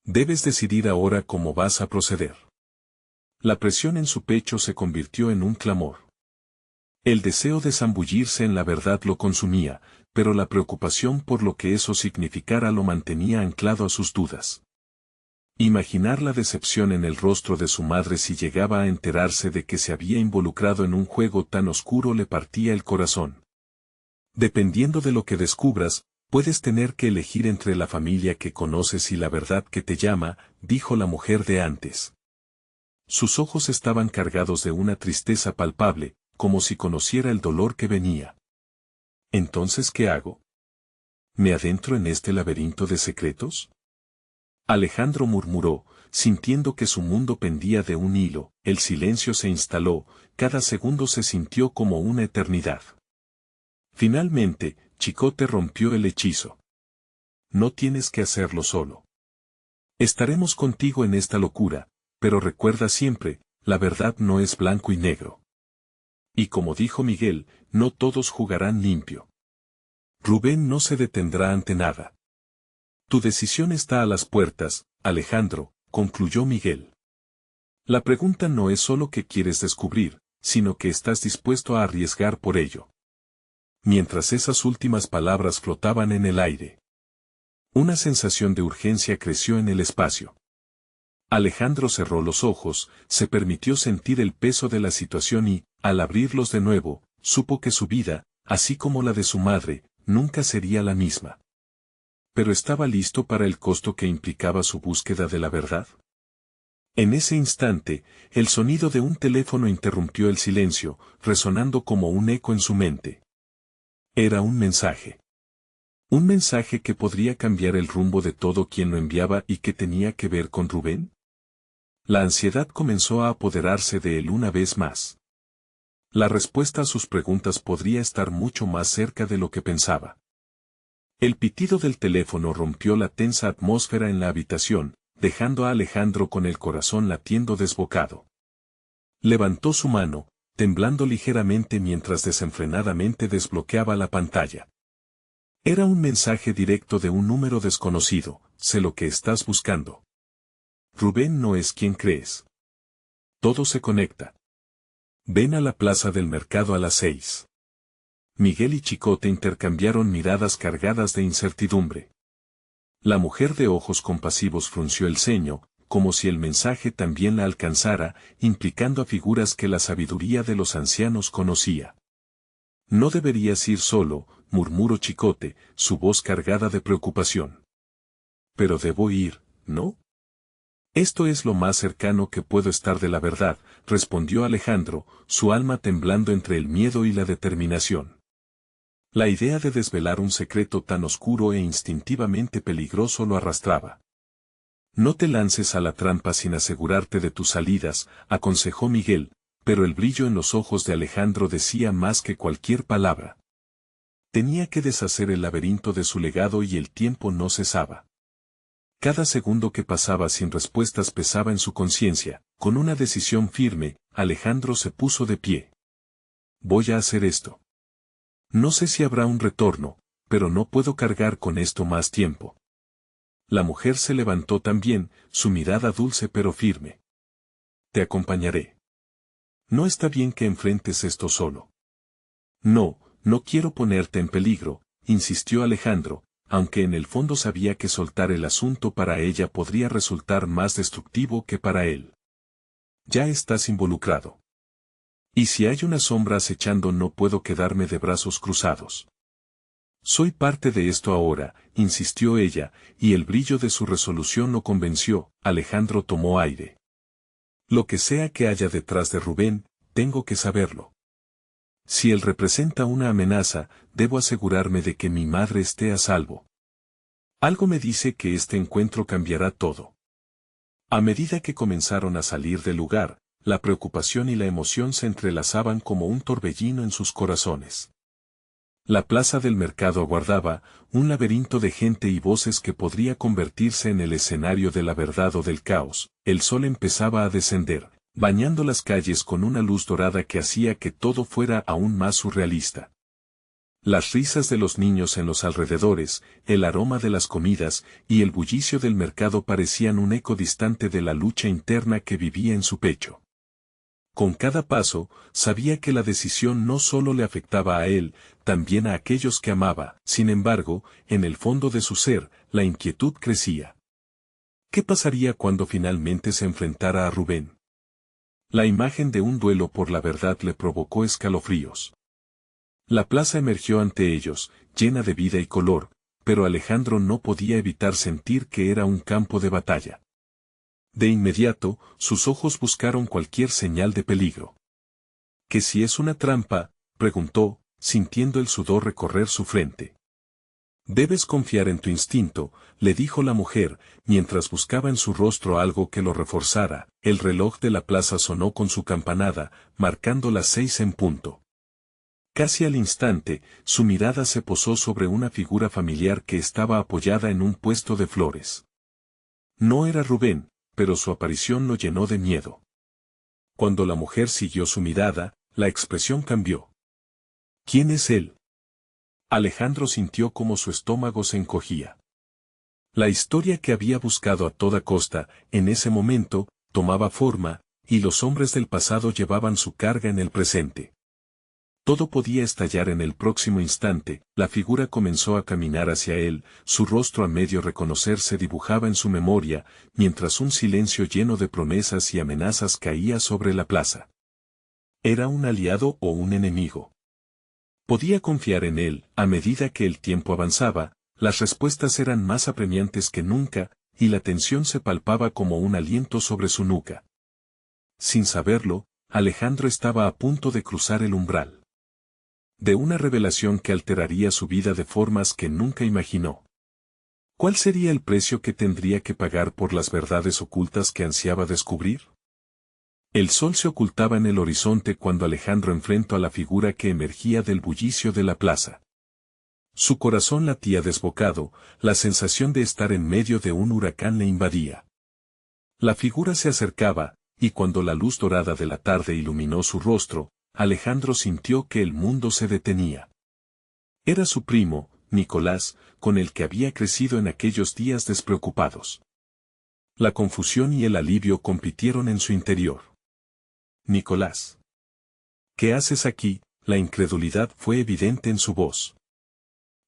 Debes decidir ahora cómo vas a proceder. La presión en su pecho se convirtió en un clamor. El deseo de zambullirse en la verdad lo consumía, pero la preocupación por lo que eso significara lo mantenía anclado a sus dudas. Imaginar la decepción en el rostro de su madre si llegaba a enterarse de que se había involucrado en un juego tan oscuro le partía el corazón. Dependiendo de lo que descubras, puedes tener que elegir entre la familia que conoces y la verdad que te llama, dijo la mujer de antes. Sus ojos estaban cargados de una tristeza palpable, como si conociera el dolor que venía. ¿Entonces qué hago? ¿Me adentro en este laberinto de secretos? Alejandro murmuró, sintiendo que su mundo pendía de un hilo, el silencio se instaló, cada segundo se sintió como una eternidad. Finalmente, Chicote rompió el hechizo. No tienes que hacerlo solo. Estaremos contigo en esta locura, pero recuerda siempre, la verdad no es blanco y negro. Y como dijo Miguel, no todos jugarán limpio. Rubén no se detendrá ante nada. Tu decisión está a las puertas, Alejandro, concluyó Miguel. La pregunta no es solo qué quieres descubrir, sino que estás dispuesto a arriesgar por ello. Mientras esas últimas palabras flotaban en el aire, una sensación de urgencia creció en el espacio. Alejandro cerró los ojos, se permitió sentir el peso de la situación y, al abrirlos de nuevo, supo que su vida, así como la de su madre, nunca sería la misma. Pero estaba listo para el costo que implicaba su búsqueda de la verdad. En ese instante, el sonido de un teléfono interrumpió el silencio, resonando como un eco en su mente. Era un mensaje. Un mensaje que podría cambiar el rumbo de todo quien lo enviaba y que tenía que ver con Rubén. La ansiedad comenzó a apoderarse de él una vez más. La respuesta a sus preguntas podría estar mucho más cerca de lo que pensaba. El pitido del teléfono rompió la tensa atmósfera en la habitación, dejando a Alejandro con el corazón latiendo desbocado. Levantó su mano, temblando ligeramente mientras desenfrenadamente desbloqueaba la pantalla. Era un mensaje directo de un número desconocido: sé lo que estás buscando. Rubén no es quien crees. Todo se conecta. Ven a la plaza del mercado a las 6. Miguel y Chicote intercambiaron miradas cargadas de incertidumbre. La mujer de ojos compasivos frunció el ceño, como si el mensaje también la alcanzara, implicando a figuras que la sabiduría de los ancianos conocía. No deberías ir solo, murmuró Chicote, su voz cargada de preocupación. Pero debo ir, ¿no? Esto es lo más cercano que puedo estar de la verdad, respondió Alejandro, su alma temblando entre el miedo y la determinación. La idea de desvelar un secreto tan oscuro e instintivamente peligroso lo arrastraba. No te lances a la trampa sin asegurarte de tus salidas, aconsejó Miguel, pero el brillo en los ojos de Alejandro decía más que cualquier palabra. Tenía que deshacer el laberinto de su legado y el tiempo no cesaba. Cada segundo que pasaba sin respuestas pesaba en su conciencia. Con una decisión firme, Alejandro se puso de pie. Voy a hacer esto. No sé si habrá un retorno, pero no puedo cargar con esto más tiempo. La mujer se levantó también, su mirada dulce pero firme. Te acompañaré. No está bien que enfrentes esto solo. No, no quiero ponerte en peligro, insistió Alejandro, aunque en el fondo sabía que soltar el asunto para ella podría resultar más destructivo que para él. Ya estás involucrado. Y si hay una sombra acechando no puedo quedarme de brazos cruzados. Soy parte de esto ahora, insistió ella, y el brillo de su resolución lo convenció. Alejandro tomó aire. Lo que sea que haya detrás de Rubén, tengo que saberlo. Si él representa una amenaza, debo asegurarme de que mi madre esté a salvo. Algo me dice que este encuentro cambiará todo. A medida que comenzaron a salir del lugar, la preocupación y la emoción se entrelazaban como un torbellino en sus corazones. La plaza del mercado aguardaba, un laberinto de gente y voces que podría convertirse en el escenario de la verdad o del caos. El sol empezaba a descender, bañando las calles con una luz dorada que hacía que todo fuera aún más surrealista. Las risas de los niños en los alrededores, el aroma de las comidas y el bullicio del mercado parecían un eco distante de la lucha interna que vivía en su pecho. Con cada paso, sabía que la decisión no solo le afectaba a él, también a aquellos que amaba. Sin embargo, en el fondo de su ser, la inquietud crecía. ¿Qué pasaría cuando finalmente se enfrentara a Rubén? La imagen de un duelo por la verdad le provocó escalofríos. La plaza emergió ante ellos, llena de vida y color, pero Alejandro no podía evitar sentir que era un campo de batalla. De inmediato, sus ojos buscaron cualquier señal de peligro. ¿Qué si es una trampa?, preguntó, sintiendo el sudor recorrer su frente. Debes confiar en tu instinto, le dijo la mujer, mientras buscaba en su rostro algo que lo reforzara. El reloj de la plaza sonó con su campanada, marcando las 6 en punto. Casi al instante, su mirada se posó sobre una figura familiar que estaba apoyada en un puesto de flores. No era Rubén, pero su aparición lo llenó de miedo. Cuando la mujer siguió su mirada, la expresión cambió. ¿Quién es él? Alejandro sintió como su estómago se encogía. La historia que había buscado a toda costa, en ese momento, tomaba forma, y los hombres del pasado llevaban su carga en el presente. Todo podía estallar en el próximo instante. La figura comenzó a caminar hacia él, su rostro a medio reconocer se dibujaba en su memoria, mientras un silencio lleno de promesas y amenazas caía sobre la plaza. ¿Era un aliado o un enemigo? Podía confiar en él. A medida que el tiempo avanzaba, las respuestas eran más apremiantes que nunca, y la tensión se palpaba como un aliento sobre su nuca. Sin saberlo, Alejandro estaba a punto de cruzar el umbral de una revelación que alteraría su vida de formas que nunca imaginó. ¿Cuál sería el precio que tendría que pagar por las verdades ocultas que ansiaba descubrir? El sol se ocultaba en el horizonte cuando Alejandro enfrentó a la figura que emergía del bullicio de la plaza. Su corazón latía desbocado, la sensación de estar en medio de un huracán le invadía. La figura se acercaba, y cuando la luz dorada de la tarde iluminó su rostro, Alejandro sintió que el mundo se detenía. Era su primo, Nicolás, con el que había crecido en aquellos días despreocupados. La confusión y el alivio compitieron en su interior. Nicolás. ¿Qué haces aquí? La incredulidad fue evidente en su voz.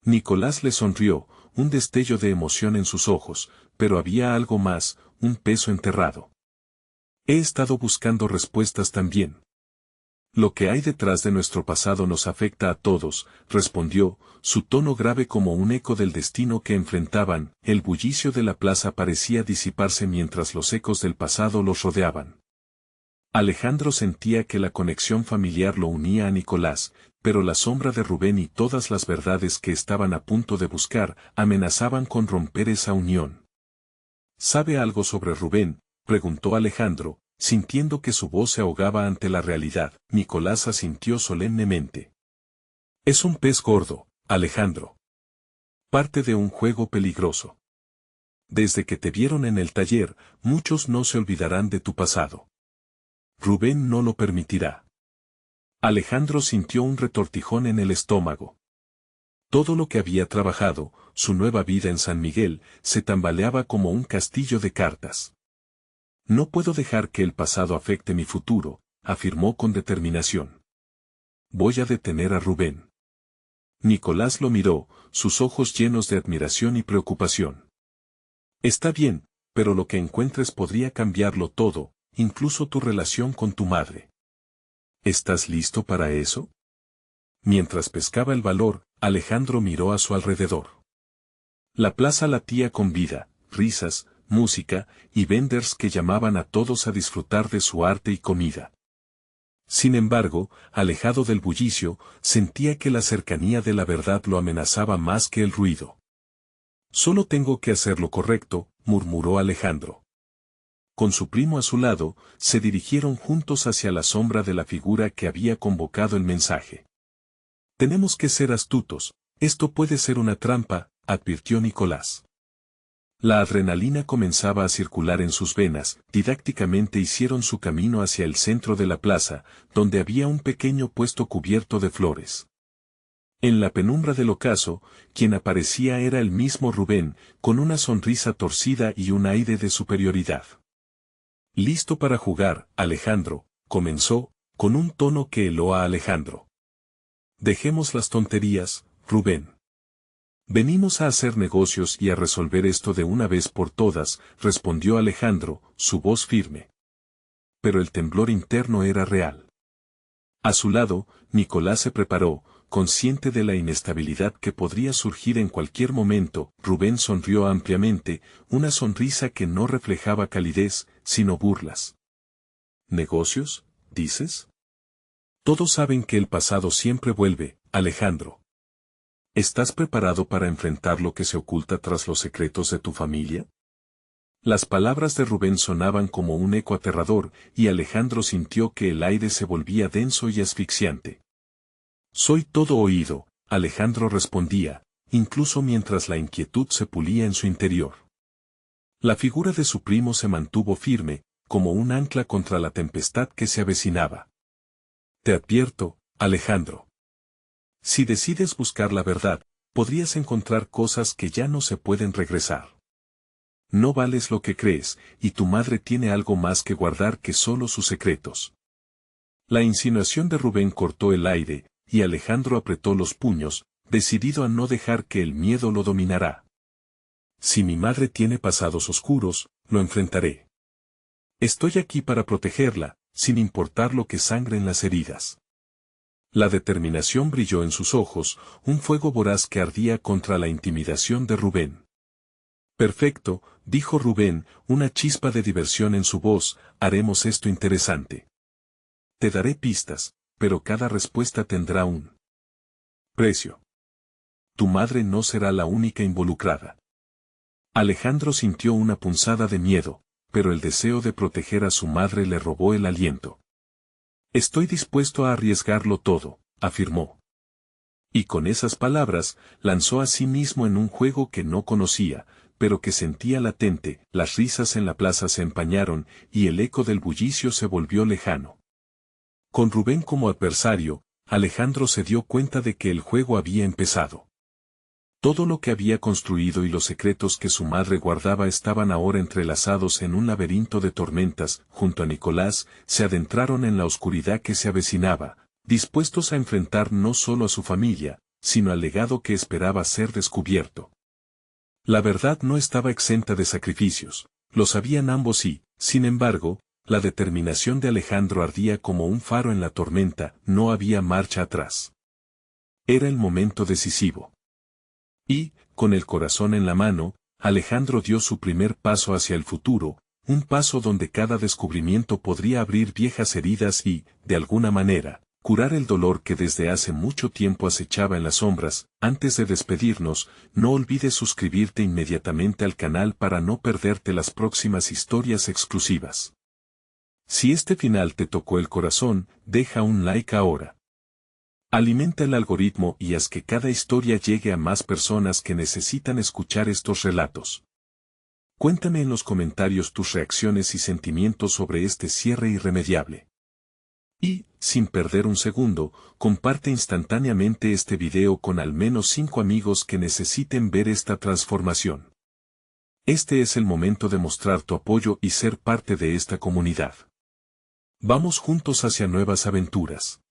Nicolás le sonrió, un destello de emoción en sus ojos, pero había algo más, un peso enterrado. He estado buscando respuestas también. Lo que hay detrás de nuestro pasado nos afecta a todos, respondió, su tono grave como un eco del destino que enfrentaban. El bullicio de la plaza parecía disiparse mientras los ecos del pasado los rodeaban. Alejandro sentía que la conexión familiar lo unía a Nicolás, pero la sombra de Rubén y todas las verdades que estaban a punto de buscar amenazaban con romper esa unión. ¿Sabe algo sobre Rubén?, preguntó Alejandro, sintiendo que su voz se ahogaba ante la realidad. Nicolás asintió solemnemente. Es un pez gordo, Alejandro. Parte de un juego peligroso. Desde que te vieron en el taller, muchos no se olvidarán de tu pasado. Rubén no lo permitirá. Alejandro sintió un retortijón en el estómago. Todo lo que había trabajado, su nueva vida en San Miguel, se tambaleaba como un castillo de cartas. No puedo dejar que el pasado afecte mi futuro, afirmó con determinación. Voy a detener a Rubén. Nicolás lo miró, sus ojos llenos de admiración y preocupación. Está bien, pero lo que encuentres podría cambiarlo todo, incluso tu relación con tu madre. ¿Estás listo para eso? Mientras pescaba el valor, Alejandro miró a su alrededor. La plaza latía con vida, risas, música, y venders que llamaban a todos a disfrutar de su arte y comida. Sin embargo, alejado del bullicio, sentía que la cercanía de la verdad lo amenazaba más que el ruido. Solo tengo que hacer lo correcto, murmuró Alejandro. Con su primo a su lado, se dirigieron juntos hacia la sombra de la figura que había convocado el mensaje. Tenemos que ser astutos, esto puede ser una trampa, advirtió Nicolás. La adrenalina comenzaba a circular en sus venas. Didácticamente hicieron su camino hacia el centro de la plaza, donde había un pequeño puesto cubierto de flores. En la penumbra del ocaso, quien aparecía era el mismo Rubén, con una sonrisa torcida y un aire de superioridad. «Listo para jugar, Alejandro», comenzó, con un tono que heló a Alejandro. «Dejemos las tonterías, Rubén. Venimos a hacer negocios y a resolver esto de una vez por todas», respondió Alejandro, su voz firme. Pero el temblor interno era real. A su lado, Nicolás se preparó, consciente de la inestabilidad que podría surgir en cualquier momento. Rubén sonrió ampliamente, una sonrisa que no reflejaba calidez, sino burlas. «¿Negocios, dices? Todos saben que el pasado siempre vuelve, Alejandro. ¿Estás preparado para enfrentar lo que se oculta tras los secretos de tu familia?» Las palabras de Rubén sonaban como un eco aterrador, y Alejandro sintió que el aire se volvía denso y asfixiante. «Soy todo oído», Alejandro respondía, incluso mientras la inquietud se pulía en su interior. La figura de su primo se mantuvo firme, como un ancla contra la tempestad que se avecinaba. «Te advierto, Alejandro. Si decides buscar la verdad, podrías encontrar cosas que ya no se pueden regresar. No vales lo que crees, y tu madre tiene algo más que guardar que solo sus secretos». La insinuación de Rubén cortó el aire, y Alejandro apretó los puños, decidido a no dejar que el miedo lo dominara. «Si mi madre tiene pasados oscuros, lo enfrentaré. Estoy aquí para protegerla, sin importar lo que sangre en las heridas». La determinación brilló en sus ojos, un fuego voraz que ardía contra la intimidación de Rubén. Perfecto, dijo Rubén, una chispa de diversión en su voz, haremos esto interesante. Te daré pistas, pero cada respuesta tendrá un precio. Tu madre no será la única involucrada. Alejandro sintió una punzada de miedo, pero el deseo de proteger a su madre le robó el aliento. Estoy dispuesto a arriesgarlo todo, afirmó. Y con esas palabras, lanzó a sí mismo en un juego que no conocía, pero que sentía latente. Las risas en la plaza se empañaron, y el eco del bullicio se volvió lejano. Con Rubén como adversario, Alejandro se dio cuenta de que el juego había empezado. Todo lo que había construido y los secretos que su madre guardaba estaban ahora entrelazados en un laberinto de tormentas. Junto a Nicolás, se adentraron en la oscuridad que se avecinaba, dispuestos a enfrentar no solo a su familia, sino al legado que esperaba ser descubierto. La verdad no estaba exenta de sacrificios, lo sabían ambos y, sin embargo, la determinación de Alejandro ardía como un faro en la tormenta, no había marcha atrás. Era el momento decisivo. Y, con el corazón en la mano, Alejandro dio su primer paso hacia el futuro, un paso donde cada descubrimiento podría abrir viejas heridas y, de alguna manera, curar el dolor que desde hace mucho tiempo acechaba en las sombras. Antes de despedirnos, no olvides suscribirte inmediatamente al canal para no perderte las próximas historias exclusivas. Si este final te tocó el corazón, deja un like ahora. Alimenta el algoritmo y haz que cada historia llegue a más personas que necesitan escuchar estos relatos. Cuéntame en los comentarios tus reacciones y sentimientos sobre este cierre irremediable. Y, sin perder un segundo, comparte instantáneamente este video con al menos 5 amigos que necesiten ver esta transformación. Este es el momento de mostrar tu apoyo y ser parte de esta comunidad. Vamos juntos hacia nuevas aventuras.